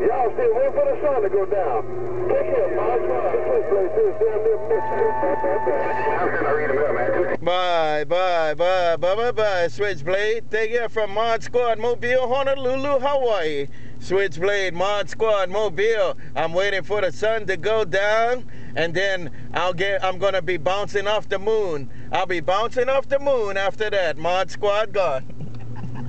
Y'all still waiting for the sun to go down. Take care, ModSquad SwitchBlade. This damn near missing. How can I read them up, man? Bye, SwitchBlade. Take care from ModSquad Mobile, Honolulu, Hawaii. SwitchBlade, ModSquad Mobile. I'm waiting for the sun to go down, and then I'm gonna be bouncing off the moon. I'll be bouncing off the moon after that. ModSquad gone.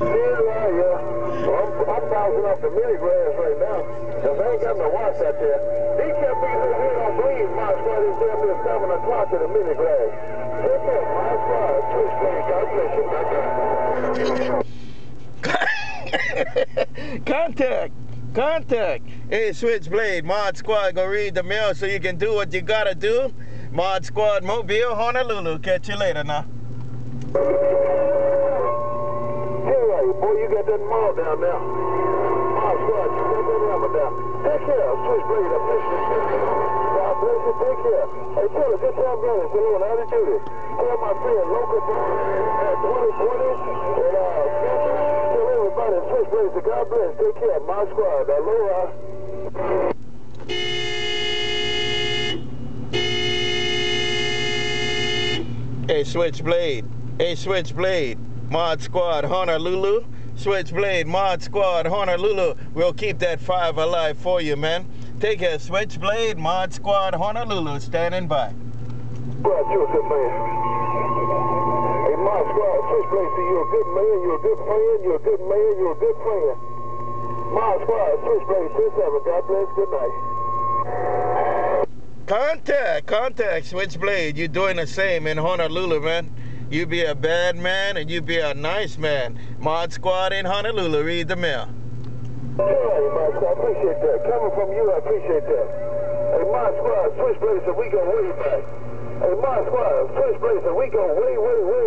Yeah. Well, I'm bouncing off the mini grass right now, because I ain't got no watch out there. These young people over here don't believe ModSquad is damn near 7 o'clock in the mini grass. Take care, ModSquad SwitchBlade. God bless you. Contact. Hey, SwitchBlade, ModSquad gonna read the mail so you can do what you gotta do. ModSquad Mobile, Honolulu. Catch you later now. Boy, you got that mall down there. ModSquad, you got that hammer down. Take care, SwitchBlade. I miss you. God bless you. Take care. Hey, tell us, good time going. Say, Lord, how to do this? Tell my friend, local boy at 2020, and tell everybody, SwitchBlade. So God bless. Take care, ModSquad. Aloha. Hey, SwitchBlade. ModSquad Honolulu. SwitchBlade, ModSquad Honolulu. We'll keep that 5 alive for you, man. Take care, SwitchBlade, ModSquad Honolulu. Standing by. Well, you're a good man. Hey, ModSquad SwitchBlade, see, you're a good man, you're a good friend, you're a good man, you're a good friend. ModSquad SwitchBlade 27. God bless. Good night. Contact, SwitchBlade. You're doing the same in Honolulu, man. You be a bad man and you be a nice man. ModSquad in Honolulu, read the mail. Hey, ModSquad, I appreciate that. Coming from you, I appreciate that. Hey, ModSquad SwitchBlade, so we go way back. Hey, ModSquad SwitchBlade, so we go way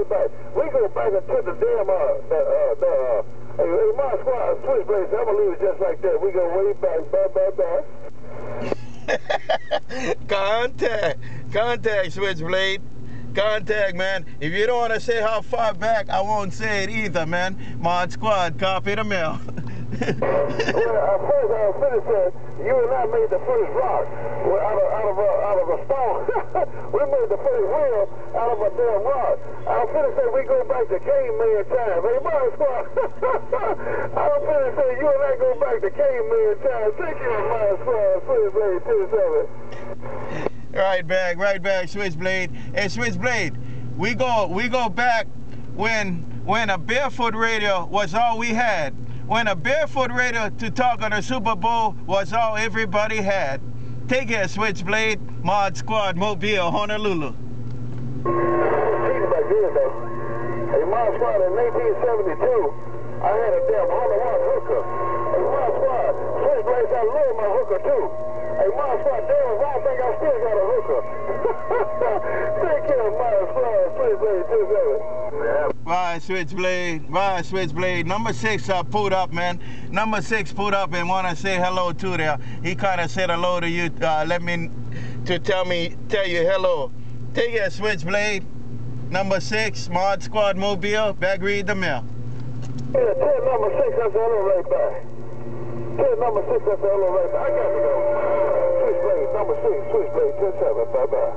back. We go back into the damn, hey, ModSquad SwitchBlade, so I'm gonna leave it just like that. We go way back. Contact, SwitchBlade. Contact, man. If you don't want to say how far back, I won't say it either, man. ModSquad, copy the mail. Well, first I'll finish that. You and I made the first rock out of a stone. We made the first wheel out of a damn rock. I'll finish that. We go back to caveman time. Hey, ModSquad. I'll finish that. You and I go back to caveman time. Thank you, ModSquad. SwitchBlade 27. Right back, SwitchBlade. Hey, SwitchBlade, we go back when a barefoot radio was all we had. When a barefoot radio to talk on the Super Bowl was all everybody had. Take care, SwitchBlade, ModSquad Mobile, Honolulu. Hey, ModSquad, in 1972, I had a damn Honolulu hooker. Hey, ModSquad, SwitchBlade, I love my hooker too. Hey, ModSquad, damn, I think I still got a hooker. Take care, ModSquad, SwitchBlade 27. Bye, SwitchBlade. Number 6 pulled up, man. Number 6 pulled up and want to say hello too there. He kind of said hello to you. Tell you hello. Take care, SwitchBlade. Number 6, ModSquad Mobile. Back, read the mail. Yeah, tell number 6 I said hello right back. Tell number 6 I said hello right back. I got to go. SwitchBlade, number 6, SwitchBlade 27. Bye-bye.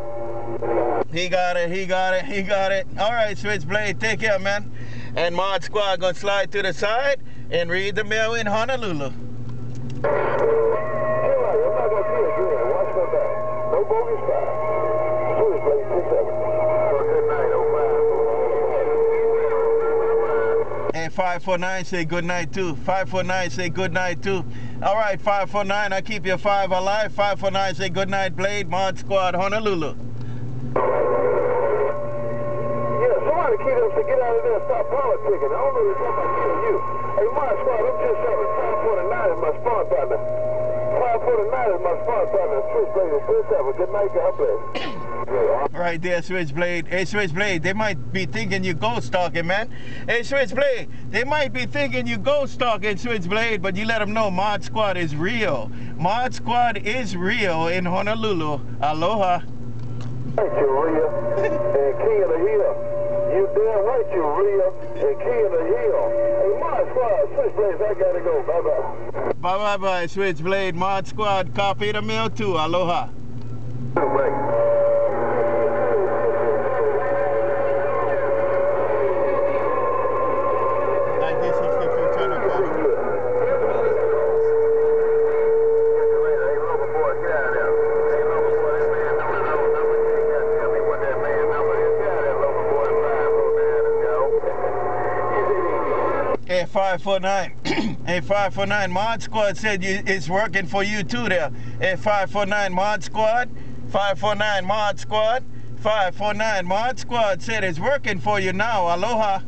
He got it. All right, SwitchBlade, take care, man. And ModSquad gonna slide to the side and read the mail in Honolulu. All right, I'm not gonna see it again. Watch my back. No bogeys 5. SwitchBlade 27. Good night, 05. And 549 say good night too. 549 say good night too. All right, 549, I keep your 5 alive. 549 say good night, Blade. ModSquad Honolulu. Somebody keyed us to get out of there and stop politicking. I don't know if it's about you. Hey, ModSquad, I'm just having 549 is my spawn partner. 549 is my spawn partner. SwitchBlade is 27. Good night, God bless. Right there, SwitchBlade. Hey, SwitchBlade, they might be thinking you ghost stalking, man. Hey, SwitchBlade, they might be thinking you ghost stalking, SwitchBlade, but you let them know ModSquad is real. ModSquad is real in Honolulu. Aloha. Right, you're real. And king of the hill. You damn right you're real. And king of the hill. Hey, ModSquad, SwitchBlade, I gotta go. Bye-bye. Bye-bye, Switchblade. Mod Squad, copy the mail too. Aloha. 1962 Channel Code. Hey, 549. Hey, 549. Mod Squad said it's working for you too there. Hey, 549 Mod Squad. 549 Mod Squad. 549 Mod Squad said it's working for you now. Aloha.